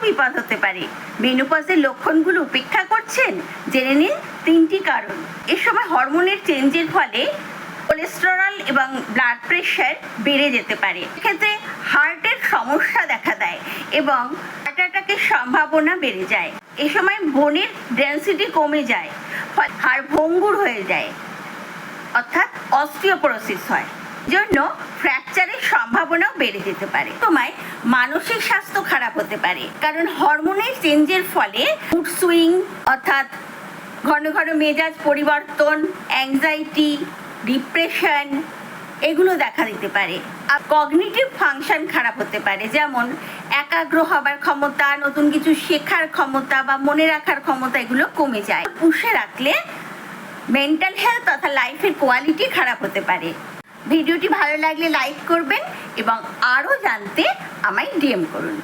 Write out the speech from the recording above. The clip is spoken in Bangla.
বিপদ হতে পারে। মেনোপজের লক্ষণগুলো উপেক্ষা করছেন? জেনে নিন 3টি কারণ। এ সময় হরমোনের চেঞ্জের ফলে কোলেস্টেরল এবং ব্লাড প্রেশার বেড়ে যেতে পারে। এক্ষেত্রে হার্টের সমস্যা দেখা দেয় এবং হার্ট অ্যাটাকের সম্ভাবনা বেড়ে যায়। এ সময় বোনের ডেন্সিটি কমে যায়, হাড় ভঙ্গুর হয়ে যায়, অর্থাৎ অস্টিওপোরোসিস হয়, জন্য ফ্র্যাকচারের সম্ভাবনাও বেড়ে যেতে পারে। সময় মানসিক স্বাস্থ্য খারাপ হতে পারে, কারণ হরমোনের চেঞ্জের ফলে মুড সুইং অর্থাৎ ঘন ঘন মেজাজ পরিবর্তন, অ্যাংজাইটি, ডিপ্রেশন এগুলো দেখা দিতে পারে। আর কগনিটিভ ফাংশন খারাপ হতে পারে, যেমন একাগ্র হবার ক্ষমতা, নতুন কিছু শেখার ক্ষমতা বা মনে রাখার ক্ষমতা এগুলো কমে যায়। পুষে রাখলে মেন্টাল হেলথ তথা লাইফের কোয়ালিটি খারাপ হতে পারে। ভিডিওটি ভালো লাগলে লাইক করবেন এবং আরও জানতে আমায় ডিএম করুন।